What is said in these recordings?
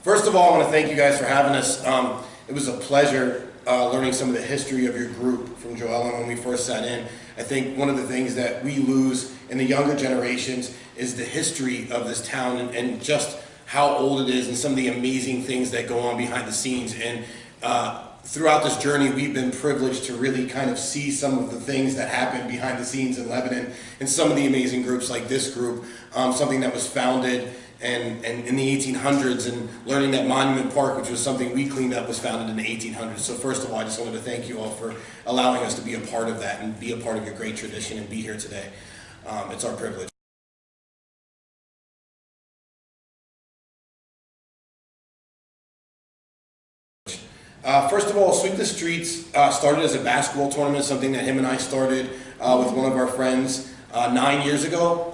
First of all, I want to thank you guys for having us. It was a pleasure learning some of the history of your group from Joellen when we first sat in. I think one of the things that we lose in the younger generations is the history of this town and just how old it is and some of the amazing things that go on behind the scenes. And throughout this journey, we've been privileged to really kind of see some of the things that happen behind the scenes in Lebanon and some of the amazing groups like this group, something that was founded and in the 1800s, and learning that Monument Park, which was something we cleaned up, was founded in the 1800s. So first of all, I just wanted to thank you all for allowing us to be a part of that and be a part of your great tradition and be here today. It's our privilege. First of all, Sweep the Streets started as a basketball tournament, something that him and I started with one of our friends 9 years ago.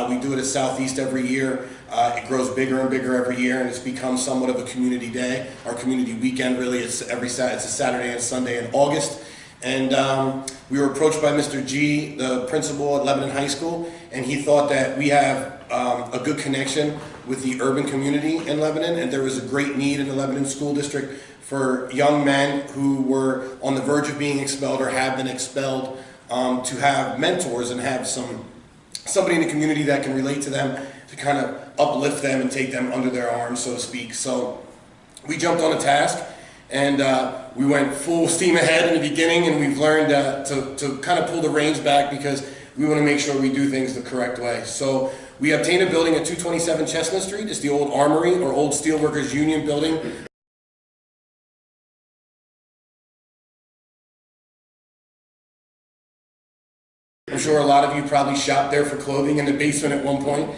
We do it at Southeast every year. It grows bigger and bigger every year, and it's become somewhat of a community day. Our community weekend, really, it's a Saturday and Sunday in August. And we were approached by Mr. G, the principal at Lebanon High School, and he thought that we have a good connection with the urban community in Lebanon, and there was a great need in the Lebanon School District for young men who were on the verge of being expelled or have been expelled to have mentors and have somebody in the community that can relate to them, to kind of uplift them and take them under their arms, so to speak. So we jumped on a task, and we went full steam ahead in the beginning, and we've learned to kind of pull the reins back because we want to make sure we do things the correct way. So we obtained a building at 227 Chestnut Street. It's the old Armory or old Steelworkers Union building. I'm sure a lot of you probably shopped there for clothing in the basement at one point.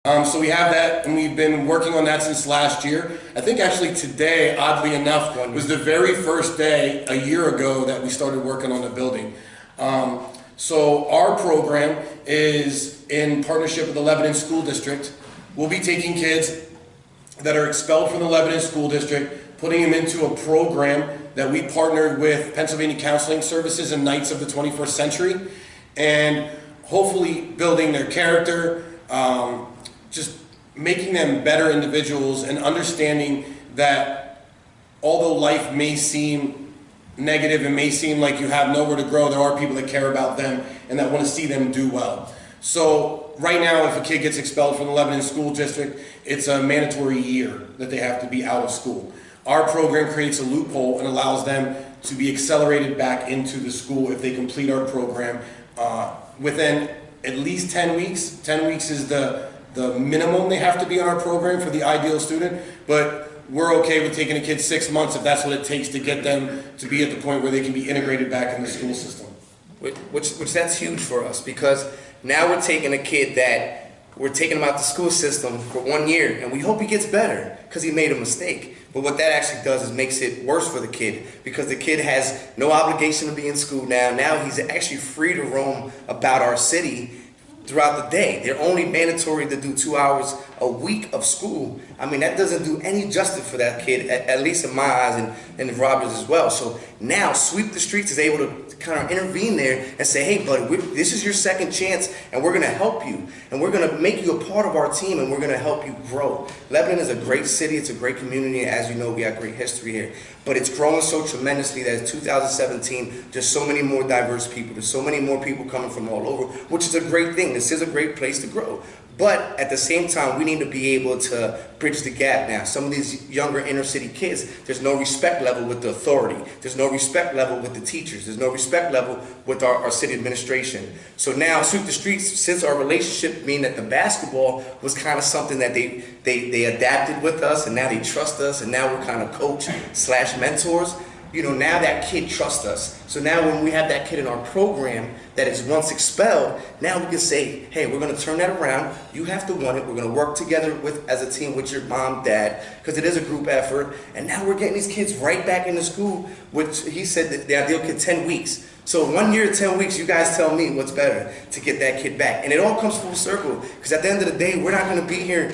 So we have that, and we've been working on that since last year. I think actually today, oddly enough, was the very first day a year ago that we started working on the building. So our program is in partnership with the Lebanon School District. We'll be taking kids that are expelled from the Lebanon School District, putting them into a program that we partnered with Pennsylvania Counseling Services and Knights of the 21st Century, and hopefully building their character, just making them better individuals and understanding that although life may seem negative and may seem like you have nowhere to grow, there are people that care about them and that want to see them do well. So right now, if a kid gets expelled from the Lebanon School District, it's a mandatory year that they have to be out of school. Our program creates a loophole and allows them to be accelerated back into the school if they complete our program within at least 10 weeks. 10 weeks is the minimum they have to be on our program for the ideal student, but we're okay with taking a kid 6 months if that's what it takes to get them to be at the point where they can be integrated back in the school system. Which that's huge for us, because now we're taking a kid that we're taking him out the school system for 1 year, and we hope he gets better because he made a mistake. But what that actually does is makes it worse for the kid, because the kid has no obligation to be in school now. Now he's actually free to roam about our city throughout the day. They're only mandatory to do 2 hours a week of school. I mean, that doesn't do any justice for that kid, at least in my eyes and Robert's as well. So now Sweep the Streets is able to kind of intervene there and say, hey, buddy, this is your second chance, and we're going to help you. And we're going to make you a part of our team, and we're going to help you grow. Lebanon is a great city. It's a great community. As you know, we have great history here. But it's growing so tremendously that in 2017, there's so many more diverse people. There's so many more people coming from all over, which is a great thing. This is a great place to grow. But at the same time, we need to be able to bridge the gap now. Some of these younger inner city kids, there's no respect level with the authority. There's no respect level with the teachers. There's no respect level with our city administration. So now Sweep the Streets, since our relationship, meaning that the basketball was kind of something that they adapted with us, and now they trust us, and now we're kind of coach/mentors. You know, now that kid trusts us. So now when we have that kid in our program that is once expelled, now we can say, hey, we're going to turn that around. You have to want it. We're going to work together as a team with your mom, dad, because it is a group effort. And now we're getting these kids right back into school, which he said that the ideal kid 10 weeks. So 1 year, 10 weeks, you guys tell me what's better to get that kid back. And it all comes full circle, because at the end of the day, we're not going to be here,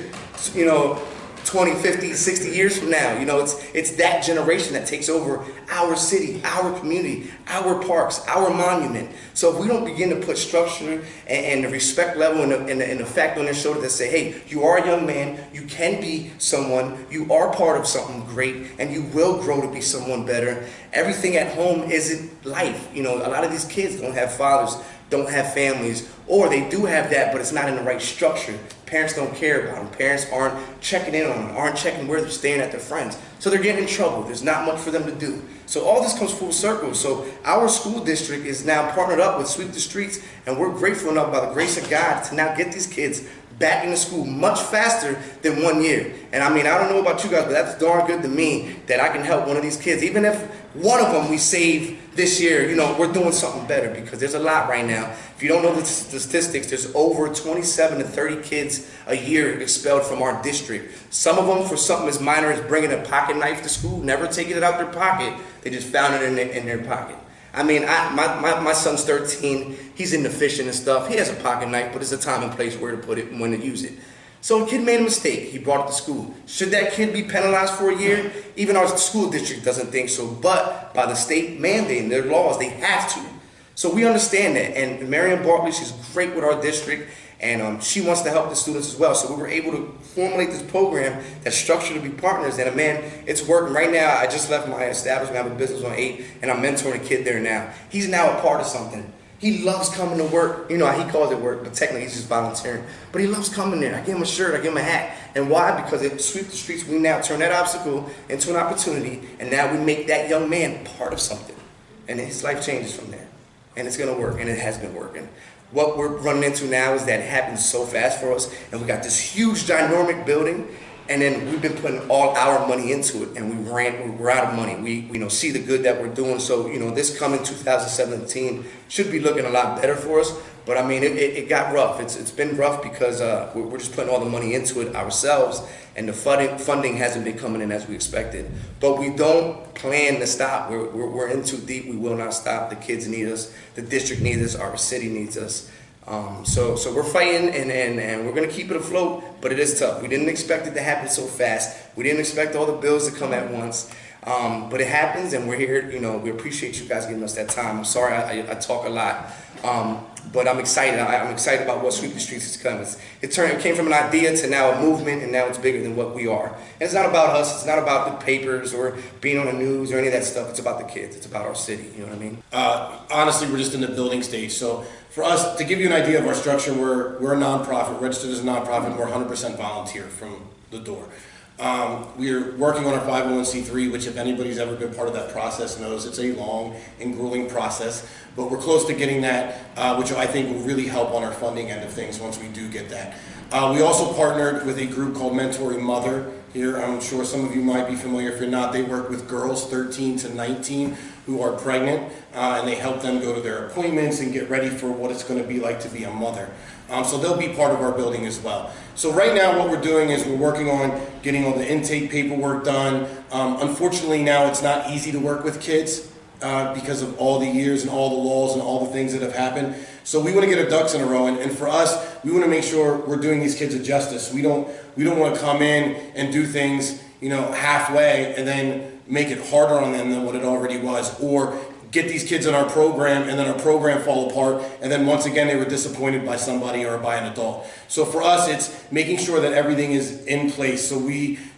you know, 20, 50, 60 years from now. You know, it's that generation that takes over our city, our community, our parks, our monument. So if we don't begin to put structure and the respect level and the fact on their shoulder that say, hey, you are a young man, you can be someone, you are part of something great, and you will grow to be someone better. Everything at home isn't life. You know, a lot of these kids don't have fathers, don't have families, or they do have that, but it's not in the right structure. Parents don't care about them. Parents aren't checking in on them, aren't checking where they're staying at their friends. So they're getting in trouble. There's not much for them to do. So all this comes full circle. So our school district is now partnered up with Sweep the Streets, and we're grateful enough by the grace of God to now get these kids back into school much faster than 1 year. And I mean, I don't know about you guys, but that's darn good to me that I can help one of these kids. Even if one of them we save this year, you know, we're doing something better, because there's a lot right now. If you don't know the statistics, there's over 27 to 30 kids a year expelled from our district. Some of them for something as minor as bringing a pocket knife to school, never taking it out their pocket. They just found it in their pocket. I mean, my son's 13. He's into fishing and stuff. He has a pocket knife, but there's a time and place where to put it and when to use it. So a kid made a mistake. He brought it to school. Should that kid be penalized for a year? Even our school district doesn't think so. But by the state mandating their laws, they have to. So we understand that. And Marion Barkley, she's great with our district. And she wants to help the students as well. So we were able to formulate this program that's structured to be partners. And man, it's working. Right now, I just left my establishment. I have a business on 8, and I'm mentoring a kid there now. He's now a part of something. He loves coming to work. You know, he calls it work, but technically he's just volunteering. But he loves coming there. I give him a shirt, I give him a hat. And why? Because at Sweep the Streets, we now turn that obstacle into an opportunity, and now we make that young man part of something. And his life changes from there. And it's going to work, and it has been working. What we're running into now is that it happens so fast for us, and we got this huge dynamic building, and then we've been putting all our money into it, and we're out of money. We see the good that we're doing. So this coming 2017 should be looking a lot better for us. But I mean, it got rough. It's been rough because we're just putting all the money into it ourselves, and the funding hasn't been coming in as we expected. But we don't plan to stop. We're in too deep. We will not stop. The kids need us. The district needs us. Our city needs us. So we're fighting, and we're going to keep it afloat, but it is tough. We didn't expect it to happen so fast. We didn't expect all the bills to come at once. But it happens, and we're here. We appreciate you guys giving us that time. I'm sorry I talk a lot, but I'm excited. I'm excited about what Sweep the Streets is coming. It came from an idea to now a movement, and now it's bigger than what we are. And it's not about us. It's not about the papers or being on the news or any of that stuff. It's about the kids. It's about our city. You know what I mean? Honestly, we're just in the building stage. So for us, to give you an idea of our structure, we're a nonprofit, registered as a nonprofit. We're 100% volunteer from the door. We're working on our 501c3, which if anybody's ever been part of that process knows it's a long and grueling process, but we're close to getting that, which I think will really help on our funding end of things once we do get that. We also partnered with a group called Mentoring Mother here. I'm sure some of you might be familiar. If you're not, they work with girls 13 to 19 who are pregnant, and they help them go to their appointments and get ready for what it's going to be like to be a mother. So they'll be part of our building as well. So right now what we're doing is we're working on getting all the intake paperwork done. Unfortunately now it's not easy to work with kids because of all the years and all the laws and all the things that have happened. So we want to get our ducks in a row, and for us, we want to make sure we're doing these kids a justice. We don't want to come in and do things, halfway and then make it harder on them than what it already was, or get these kids in our program and then our program fall apart, and then once again they were disappointed by somebody or by an adult. So for us, it's making sure that everything is in place. So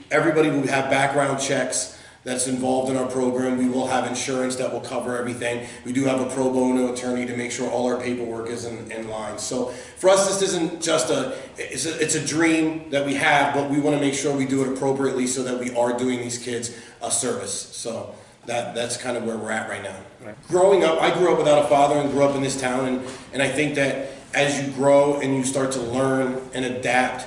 everybody will have background checks that's involved in our program. We will have insurance that will cover everything. We do have a pro bono attorney to make sure all our paperwork is in line. So for us, this isn't just it's a dream that we have, but we want to make sure we do it appropriately so that we are doing these kids a service. So that's kind of where we're at right now. Right. Growing up, I grew up without a father and grew up in this town, and I think that as you grow and you start to learn and adapt,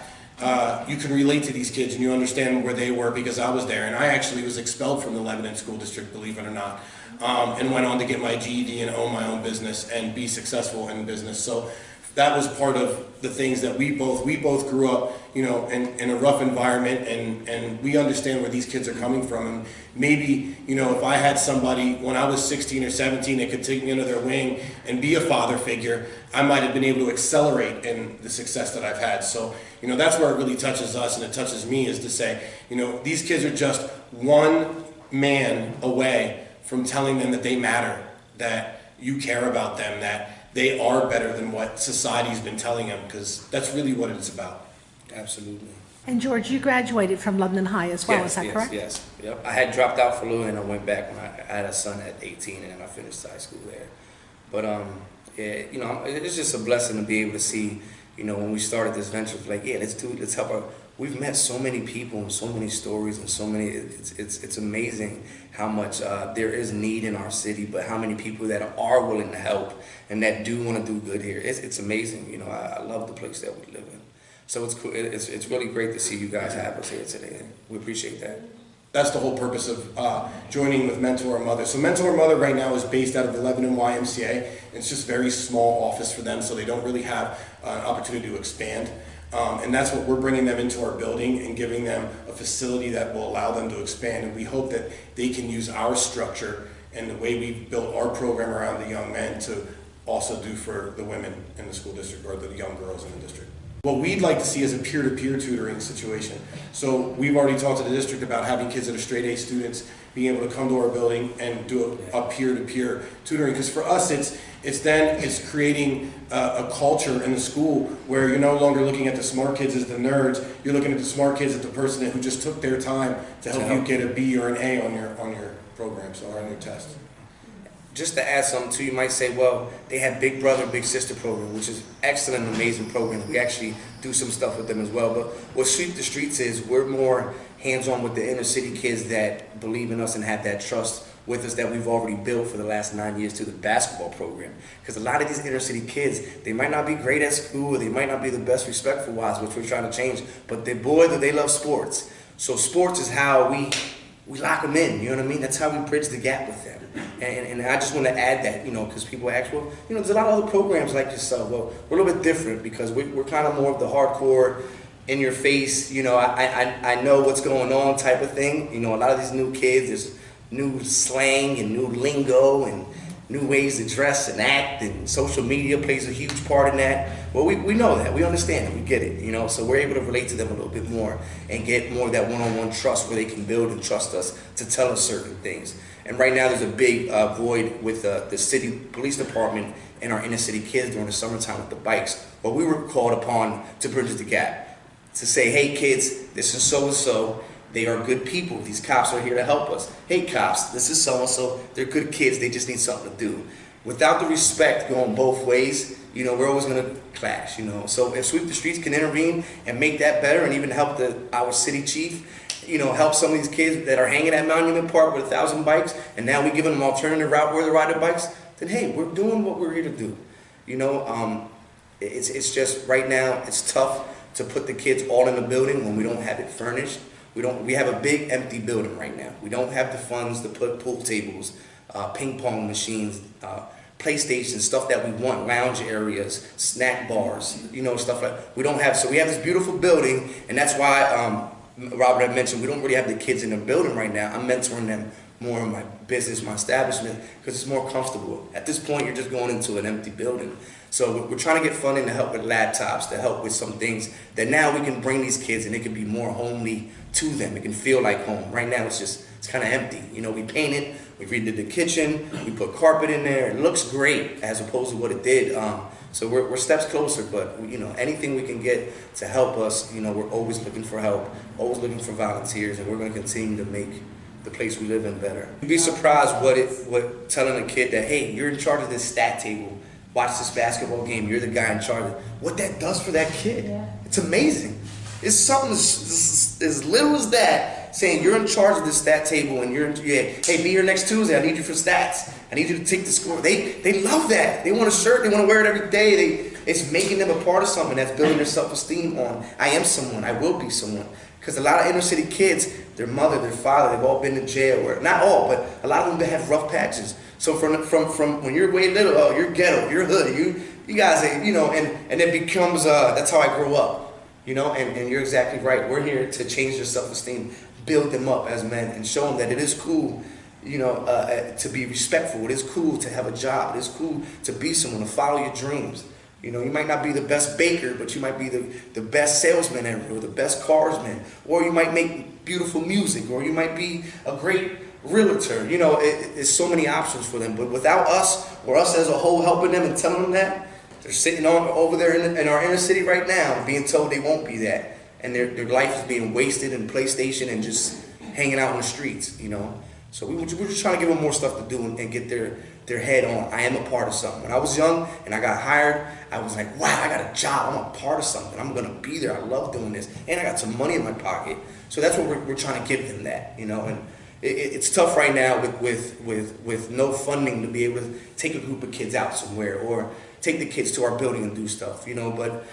you can relate to these kids and you understand where they were, because I was there, and I actually was expelled from the Lebanon School District, believe it or not, and went on to get my GED and own my own business and be successful in business. So that was part of the things that we both grew up, in a rough environment, and we understand where these kids are coming from. And maybe, if I had somebody when I was 16 or 17 that could take me under their wing and be a father figure, I might have been able to accelerate in the success that I've had. So, that's where it really touches us and it touches me, is to say, these kids are just one man away from telling them that they matter, that you care about them, that they are better than what society's been telling them, because that's really what it's about. Absolutely. And George, you graduated from Lebanon High as well, is that correct? Yes. Yep. I had dropped out for a little and I went back when I had a son at 18 and then I finished high school there. But yeah, it's just a blessing to be able to see, when we started this venture, like, yeah, let's help our. We've met so many people and so many stories and so many. It's amazing how much there is need in our city, but how many people that are willing to help and that do want to do good here. It's amazing. I love the place that we live in. So it's cool. It's really great to see you guys have us here today. We appreciate that. That's the whole purpose of joining with Mentor a Mother. So Mentor a Mother right now is based out of the Lebanon YMCA. It's just a very small office for them, so they don't really have an opportunity to expand. And that's what we're bringing them into our building and giving them a facility that will allow them to expand. And we hope that they can use our structure and the way we've built our program around the young men to also do for the women in the school district, or the young girls in the district. What we'd like to see is a peer-to-peer tutoring situation. So we've already talked to the district about having kids that are straight A students being able to come to our building and do a peer-to-peer tutoring. Because for us, it's creating a culture in the school where you're no longer looking at the smart kids as the nerds. You're looking at the smart kids as the person who just took their time to help you get a B or an A on your program, so on your test. Just to add something too, you might say, well, they have Big Brother, Big Sister program, which is excellent, amazing program. We actually do some stuff with them as well. But what Sweep the Streets is, we're more hands-on with the inner city kids that believe in us and have that trust with us that we've already built for the last 9 years to the basketball program. Because a lot of these inner city kids, they might not be great at school, or they might not be the best respectful-wise, which we're trying to change, but they love sports. So sports is how we lock them in, you know what I mean? That's how we bridge the gap with them. And I just want to add that, because people ask, well, there's a lot of other programs like yourself. Well, we're a little bit different because we're kind of more of the hardcore, in your face, I know what's going on type of thing. A lot of these new kids, there's new slang and new lingo and new ways to dress and act, and social media plays a huge part in that. Well, we know that, we understand it, we get it, so we're able to relate to them a little bit more and get more of that one-on-one trust where they can build and trust us to tell us certain things. And right now there's a big void with the city police department and our inner city kids during the summertime with the bikes. Well, we were called upon to bridge the gap, to say, hey kids, this is so-and-so. They are good people. These cops are here to help us. Hey cops, this is so-and-so. They're good kids. They just need something to do. Without the respect going both ways, we're always going to clash, So if Sweep the Streets can intervene and make that better and even help our city chief, help some of these kids that are hanging at Monument Park with 1,000 bikes, and now we give them an alternative route where they ride their bikes, then hey, we're doing what we're here to do. It's just right now it's tough to put the kids all in the building when we don't have it furnished. We have a big empty building right now. We don't have the funds to put pool tables, ping pong machines, PlayStation, stuff that we want, lounge areas, snack bars, stuff like we don't have. So we have this beautiful building, and that's why Robert had mentioned we don't really have the kids in the building right now. I'm mentoring them more in my business, my establishment, because it's more comfortable. At this point, you're just going into an empty building. So we're trying to get funding to help with laptops, to help with some things that now we can bring these kids and it can be more homely to them. It can feel like home. Right now, it's kind of empty. We painted, we redid the kitchen, we put carpet in there. It looks great as opposed to what it did. So we're steps closer, but anything we can get to help us, we're always looking for help, always looking for volunteers, and we're going to continue to make the place we live in better. You'd be surprised what telling a kid that, hey, you're in charge of this stat table, watch this basketball game, you're the guy in charge of it, what that does for that kid. Yeah. It's amazing. It's something as little as that, saying you're in charge of this stat table and hey, be here next Tuesday, I need you for stats. I need you to take the score. They love that. They want a shirt, they want to wear it every day. It's making them a part of something that's building their self-esteem on, I am someone, I will be someone. Because a lot of inner city kids, their mother, their father, they've all been in jail, or not all, but a lot of them have rough patches. So from when you're way little, oh, you're ghetto, you're hood, you guys, and it becomes, that's how I grew up, and you're exactly right. We're here to change their self-esteem, build them up as men, and show them that it is cool, to be respectful. It is cool to have a job. It is cool to be someone, to follow your dreams. You might not be the best baker, but you might be the best salesman ever, or the best carsman, or you might make beautiful music, or you might be a great realtor. There's so many options for them. But without us, or us as a whole helping them and telling them that, they're sitting over there in our inner city right now being told they won't be that. And their life is being wasted in PlayStation and just hanging out in the streets, So we're just trying to give them more stuff to do and get their head on. I am a part of something. When I was young and I got hired, I was like, wow, I got a job. I'm a part of something. I'm going to be there. I love doing this. And I got some money in my pocket. So that's what we're trying to give them that, And it's tough right now with no funding to be able to take a group of kids out somewhere or take the kids to our building and do stuff, But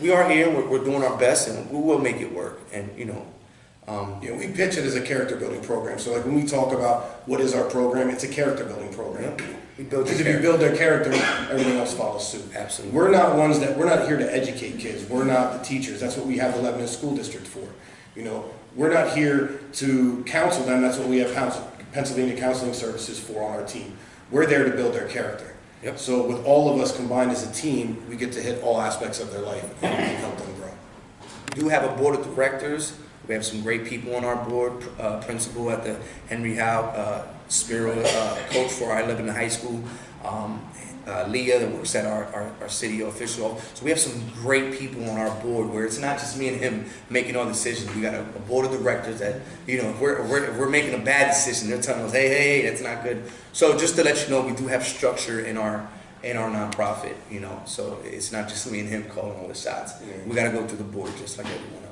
we are here. We're doing our best, and we will make it work. And, we pitch it as a character building program. So like when we talk about what is our program, it's a character building program. Yeah. We build Because if you build their character, everything else follows suit. Absolutely. We're not here to educate kids. We're not the teachers. That's what we have the Lebanon School District for. We're not here to counsel them. That's what we have Pennsylvania Counseling Services for on our team. We're there to build their character. Yep. So with all of us combined as a team, we get to hit all aspects of their life and help them grow. We do have a board of directors. We have some great people on our board. Principal at the Henry Howe Spiro, coach for our Lebanon High School. Leah that works at our city official. So we have some great people on our board where it's not just me and him making all decisions. We got a board of directors that, if we're making a bad decision, they're telling us, hey, that's not good. So just to let you know, we do have structure in our nonprofit, So it's not just me and him calling all the shots. Yeah. We got to go to the board just like everyone else.